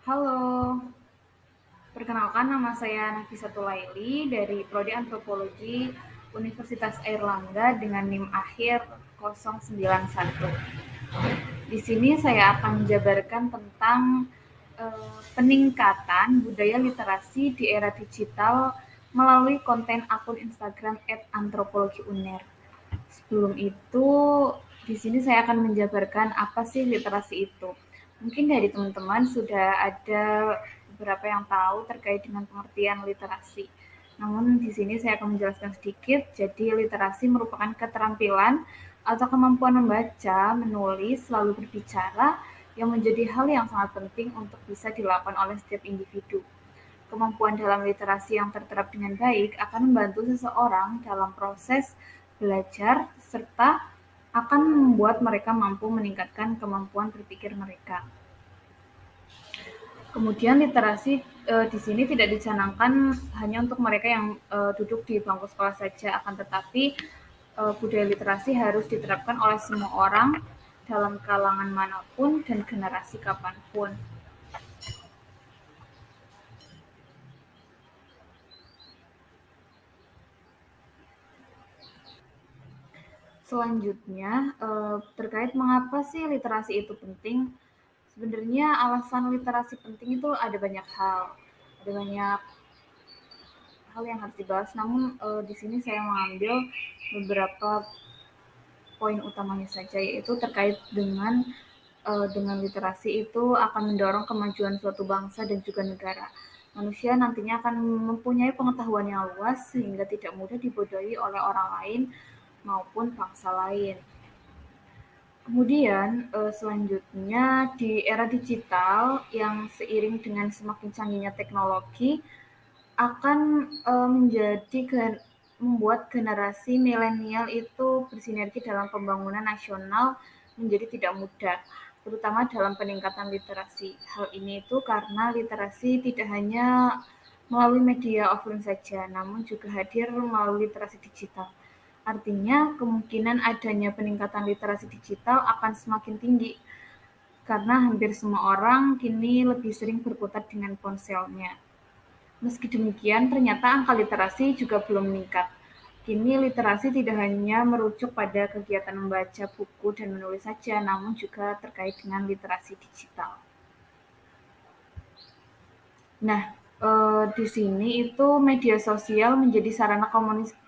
Halo, perkenalkan nama saya Nafisa Tulaili dari Prodi Antropologi Universitas Airlangga dengan NIM akhir 091. Di sini saya akan menjabarkan tentang peningkatan budaya literasi di era digital melalui konten akun Instagram @antropologiuner. Sebelum itu, di sini saya akan menjabarkan apa sih literasi itu. Mungkin dari teman-teman sudah ada beberapa yang tahu terkait dengan pengertian literasi. Namun di sini saya akan menjelaskan sedikit. Jadi literasi merupakan keterampilan atau kemampuan membaca, menulis, lalu berbicara yang menjadi hal yang sangat penting untuk bisa dilakukan oleh setiap individu. Kemampuan dalam literasi yang terterap dengan baik akan membantu seseorang dalam proses belajar serta akan membuat mereka mampu meningkatkan kemampuan berpikir mereka. Kemudian literasi di sini tidak dicanangkan hanya untuk mereka yang duduk di bangku sekolah saja, akan tetapi budaya literasi harus diterapkan oleh semua orang dalam kalangan manapun dan generasi kapanpun. Selanjutnya, terkait mengapa sih literasi itu penting, sebenarnya alasan literasi penting itu ada banyak hal. Ada banyak hal yang harus dibahas, namun di sini saya mengambil beberapa poin utamanya saja, yaitu terkait dengan literasi itu akan mendorong kemajuan suatu bangsa dan juga negara. Manusia nantinya akan mempunyai pengetahuan yang luas sehingga tidak mudah dibodohi oleh orang lain maupun bangsa lain. Kemudian selanjutnya di era digital yang seiring dengan semakin canggihnya teknologi akan membuat generasi milenial itu bersinergi dalam pembangunan nasional menjadi tidak mudah, terutama dalam peningkatan literasi. Hal ini itu karena literasi tidak hanya melalui media offline saja, namun juga hadir melalui literasi digital. Artinya, kemungkinan adanya peningkatan literasi digital akan semakin tinggi karena hampir semua orang kini lebih sering berkutat dengan ponselnya. Meski demikian, ternyata angka literasi juga belum meningkat. Kini literasi tidak hanya merujuk pada kegiatan membaca buku dan menulis saja, namun juga terkait dengan literasi digital. Nah, di sini itu media sosial menjadi sarana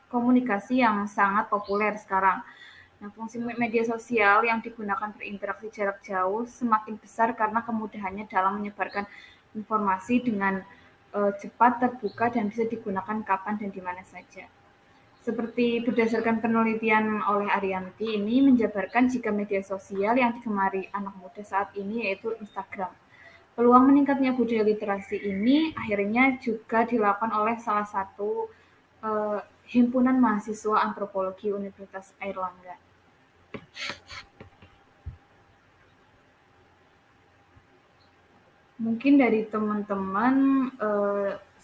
komunikasi yang sangat populer sekarang. Nah, fungsi media sosial yang digunakan berinteraksi jarak jauh semakin besar karena kemudahannya dalam menyebarkan informasi dengan cepat, terbuka, dan bisa digunakan kapan dan di mana saja. Seperti berdasarkan penelitian oleh Arianti ini menjabarkan jika media sosial yang digemari anak muda saat ini yaitu Instagram. Peluang meningkatnya budaya literasi ini akhirnya juga dilakukan oleh salah satu eh, himpunan mahasiswa antropologi Universitas Airlangga. Mungkin dari teman-teman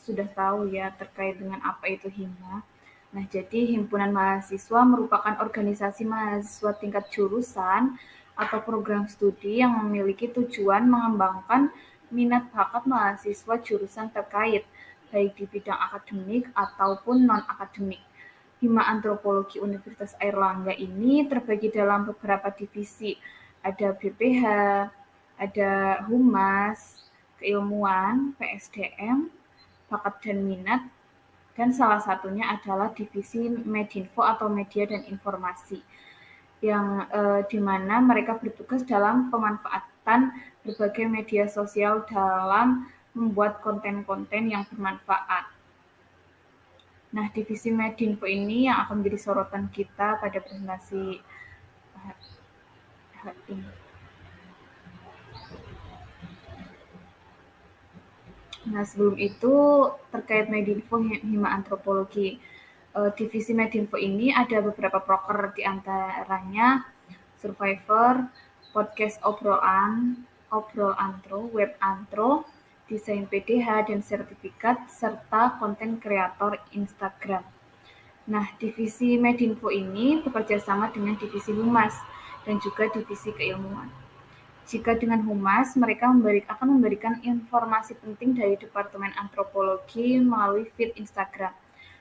sudah tahu ya terkait dengan apa itu HIMA. Nah, jadi himpunan mahasiswa merupakan organisasi mahasiswa tingkat jurusan atau program studi yang memiliki tujuan mengembangkan minat bakat mahasiswa jurusan terkait, baik di bidang akademik ataupun non-akademik. Hima Antropologi Universitas Airlangga ini terbagi dalam beberapa divisi. Ada BPH, ada Humas, Keilmuan, PSDM, Bakat dan Minat, dan salah satunya adalah divisi Medinfo atau Media dan Informasi, yang di mana mereka bertugas dalam pemanfaatan berbagai media sosial dalam membuat konten-konten yang bermanfaat. Nah, divisi Medinfo ini yang akan menjadi sorotan kita pada presentasi ini. Nah, sebelum itu terkait Medinfo Hima Antropologi. Divisi Medinfo ini ada beberapa proker di antaranya Survivor, podcast obrol antro, web antro, desain PDH dan sertifikat, serta konten kreator Instagram. Nah, divisi Medinfo ini bekerja sama dengan divisi Humas dan juga divisi keilmuan. Jika dengan humas, mereka akan memberikan informasi penting dari Departemen Antropologi melalui feed Instagram.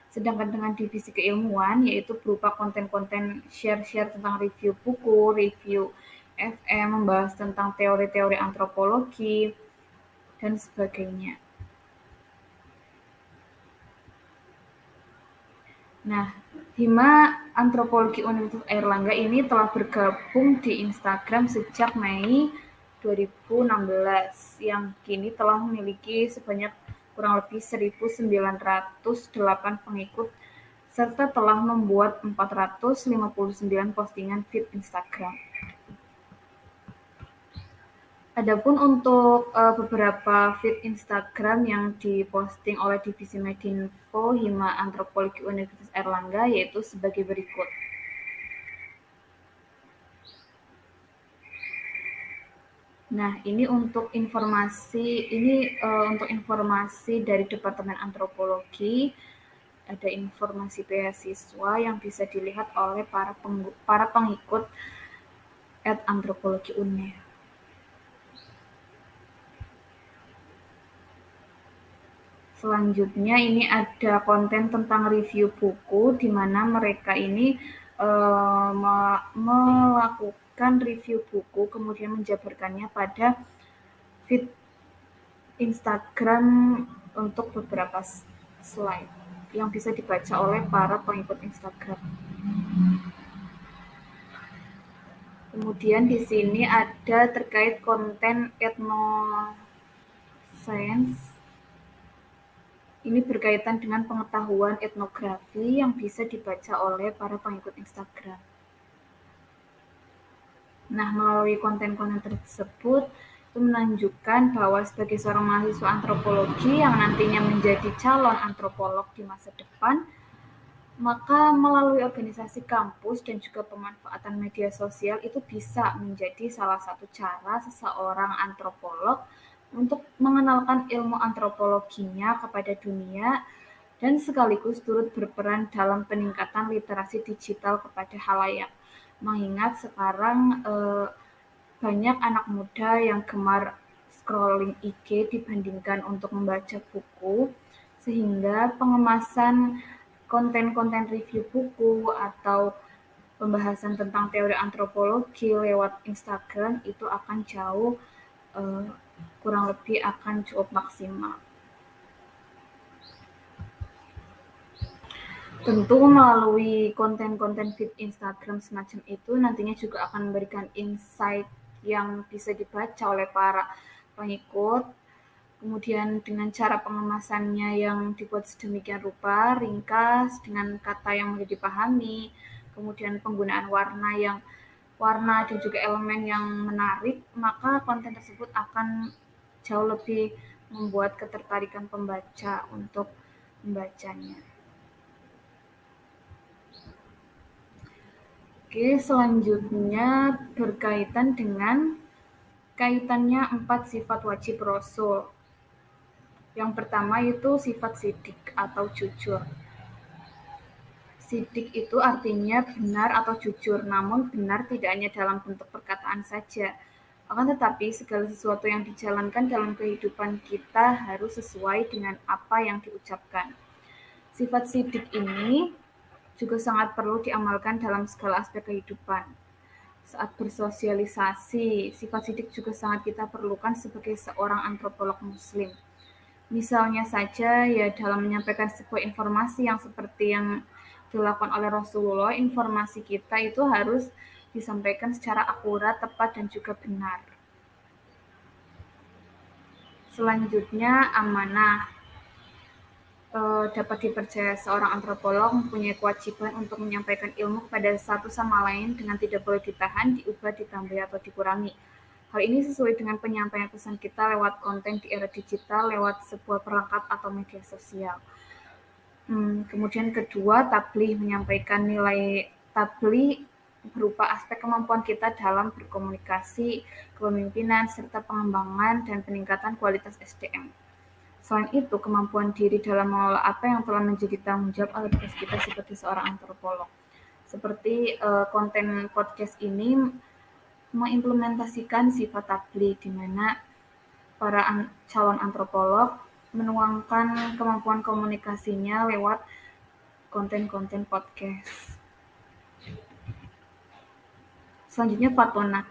Sedangkan dengan divisi keilmuan, yaitu berupa konten-konten share-share tentang review buku, review FM, membahas tentang teori-teori antropologi, dan sebagainya. Nah, Hima Antropologi Universitas Airlangga ini telah bergabung di Instagram sejak Mei 2016, yang kini telah memiliki sebanyak kurang lebih 1.908 pengikut serta telah membuat 459 postingan feed Instagram. Adapun untuk beberapa feed Instagram yang diposting oleh Divisi Medinfo Hima Antropologi Universitas Airlangga yaitu sebagai berikut. Nah, ini untuk informasi dari Departemen Antropologi. Ada informasi beasiswa yang bisa dilihat oleh para pengikut @antropologi UNER. Selanjutnya ini ada konten tentang review buku di mana mereka ini melakukan review buku kemudian menjabarkannya pada feed Instagram untuk beberapa slide yang bisa dibaca oleh para pengikut Instagram. Kemudian di sini ada terkait konten etnoscience. Ini berkaitan dengan pengetahuan etnografi yang bisa dibaca oleh para pengikut Instagram. Nah, melalui konten-konten tersebut, itu menunjukkan bahwa sebagai seorang mahasiswa antropologi yang nantinya menjadi calon antropolog di masa depan, maka melalui organisasi kampus dan juga pemanfaatan media sosial itu bisa menjadi salah satu cara seseorang antropolog untuk mengenalkan ilmu antropologinya kepada dunia dan sekaligus turut berperan dalam peningkatan literasi digital kepada khalayak. Mengingat sekarang banyak anak muda yang gemar scrolling IG dibandingkan untuk membaca buku, sehingga pengemasan konten-konten review buku atau pembahasan tentang teori antropologi lewat Instagram itu akan jauh kurang lebih akan cukup maksimal. Tentu melalui konten-konten feed Instagram semacam itu nantinya juga akan memberikan insight yang bisa dibaca oleh para pengikut. Kemudian dengan cara pengemasannya yang dibuat sedemikian rupa, ringkas, dengan kata yang mudah dipahami, kemudian penggunaan warna dan juga elemen yang menarik, maka konten tersebut akan jauh lebih membuat ketertarikan pembaca untuk membacanya. Oke, selanjutnya berkaitan dengan kaitannya 4 sifat wajib Rasul. Yang pertama itu sifat sidik atau jujur. Sidik itu artinya benar atau jujur, namun benar tidak hanya dalam bentuk perkataan saja. Akan tetapi segala sesuatu yang dijalankan dalam kehidupan kita harus sesuai dengan apa yang diucapkan. Sifat sidik ini juga sangat perlu diamalkan dalam segala aspek kehidupan. Saat bersosialisasi, sifat sidik juga sangat kita perlukan sebagai seorang antropolog muslim. Misalnya saja ya dalam menyampaikan sebuah informasi yang seperti yang dilakukan oleh Rasulullah, informasi kita itu harus disampaikan secara akurat, tepat, dan juga benar. Selanjutnya, amanah. Dapat dipercaya seorang antropolog mempunyai kewajiban untuk menyampaikan ilmu kepada satu sama lain dengan tidak boleh ditahan, diubah, ditambah, atau dikurangi. Hal ini sesuai dengan penyampaian pesan kita lewat konten di era digital, lewat sebuah perangkat atau media sosial. Kemudian kedua, tabligh, menyampaikan nilai tabligh berupa aspek kemampuan kita dalam berkomunikasi, kepemimpinan, serta pengembangan dan peningkatan kualitas SDM. Selain itu, kemampuan diri dalam mengelola apa yang telah menjadi tanggung jawab atau tugas kita sebagai seorang antropolog. Seperti konten podcast ini mengimplementasikan sifat tabligh, di mana para calon antropolog menuangkan kemampuan komunikasinya lewat konten-konten podcast. Selanjutnya Fatona,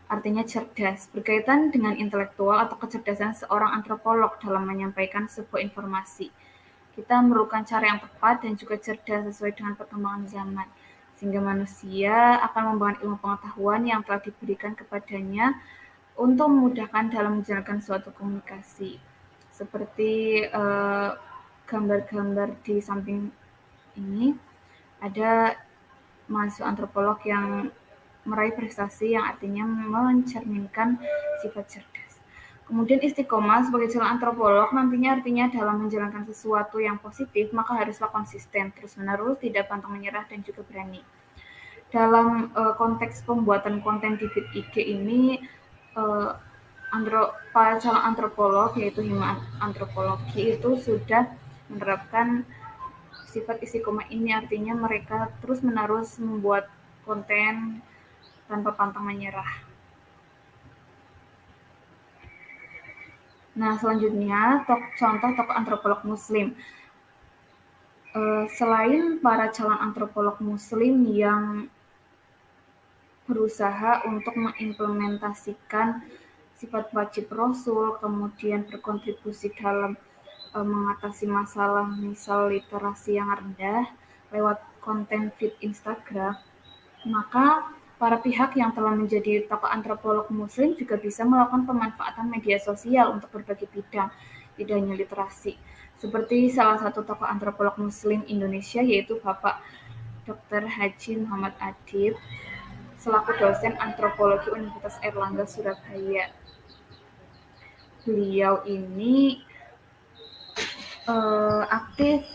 artinya cerdas, berkaitan dengan intelektual atau kecerdasan seorang antropolog dalam menyampaikan sebuah informasi. Kita memerlukan cara yang tepat dan juga cerdas sesuai dengan perkembangan zaman, sehingga manusia akan membangun ilmu pengetahuan yang telah diberikan kepadanya untuk memudahkan dalam menjalankan suatu komunikasi. Seperti gambar-gambar di samping ini, ada mahasiswa antropolog yang meraih prestasi yang artinya mencerminkan sifat cerdas. Kemudian istiqomah sebagai calon antropolog nantinya artinya dalam menjalankan sesuatu yang positif maka haruslah konsisten, terus-menerus, tidak pantang menyerah dan juga berani. Dalam konteks pembuatan konten di feed IG ini para calon antropolog yaitu hima antropologi itu sudah menerapkan sifat istiqomah ini, artinya mereka terus-menerus membuat konten tanpa pantang menyerah. Nah, selanjutnya contoh tokoh antropolog muslim. Selain para calon antropolog muslim yang berusaha untuk mengimplementasikan sifat wajib Rasul, kemudian berkontribusi dalam mengatasi masalah misal literasi yang rendah lewat konten feed Instagram, maka para pihak yang telah menjadi tokoh antropolog muslim juga bisa melakukan pemanfaatan media sosial untuk berbagai bidang, tidak hanya literasi. Seperti salah satu tokoh antropolog muslim Indonesia yaitu Bapak Dr. Haji Muhammad Adib selaku dosen antropologi Universitas Airlangga Surabaya. Beliau ini aktif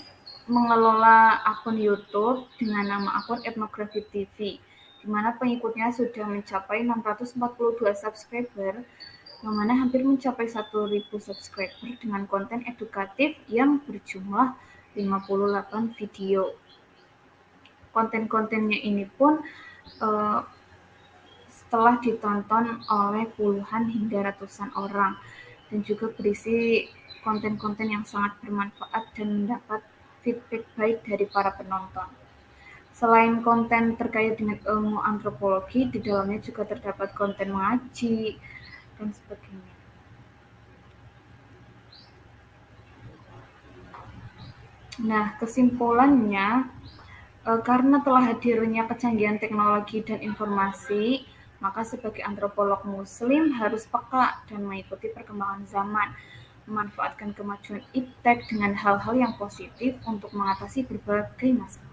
mengelola akun YouTube dengan nama akun Etnografi TV, di mana pengikutnya sudah mencapai 642 subscriber, yang mana hampir mencapai 1.000 subscriber dengan konten edukatif yang berjumlah 58 video. Konten-kontennya ini pun setelah ditonton oleh puluhan hingga ratusan orang dan juga berisi konten-konten yang sangat bermanfaat dan mendapat feedback baik dari para penonton. Selain konten terkait dengan ilmu antropologi, di dalamnya juga terdapat konten mengaji dan sebagainya. Nah, kesimpulannya, karena telah hadirnya kecanggihan teknologi dan informasi, maka sebagai antropolog muslim harus peka dan mengikuti perkembangan zaman, memanfaatkan kemajuan iptek dengan hal-hal yang positif untuk mengatasi berbagai masalah.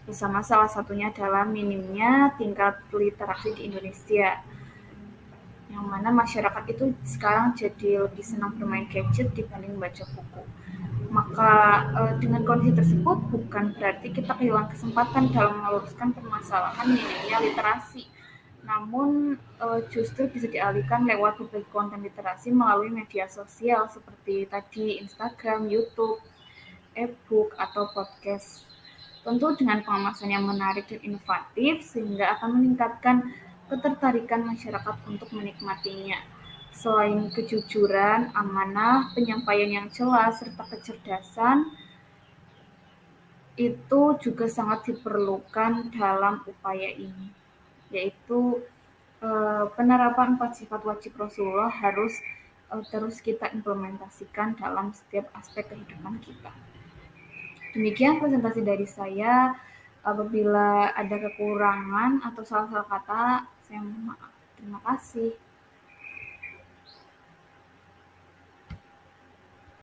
Bersama salah satunya adalah minimnya tingkat literasi di Indonesia, yang mana masyarakat itu sekarang jadi lebih senang bermain gadget dibanding baca buku. Maka dengan kondisi tersebut bukan berarti kita kehilangan kesempatan dalam meluruskan permasalahan minimnya literasi, namun justru bisa dialihkan lewat berbagai konten literasi melalui media sosial seperti tadi Instagram, YouTube, e-book, atau podcast. Tentu dengan pengemasan yang menarik dan inovatif sehingga akan meningkatkan ketertarikan masyarakat untuk menikmatinya. Selain kejujuran, amanah, penyampaian yang jelas, serta kecerdasan, itu juga sangat diperlukan dalam upaya ini, yaitu penerapan 4 sifat wajib Rasulullah harus terus kita implementasikan dalam setiap aspek kehidupan kita. Demikian presentasi dari saya. Apabila ada kekurangan atau salah-salah kata, saya mohon maaf. Terima kasih.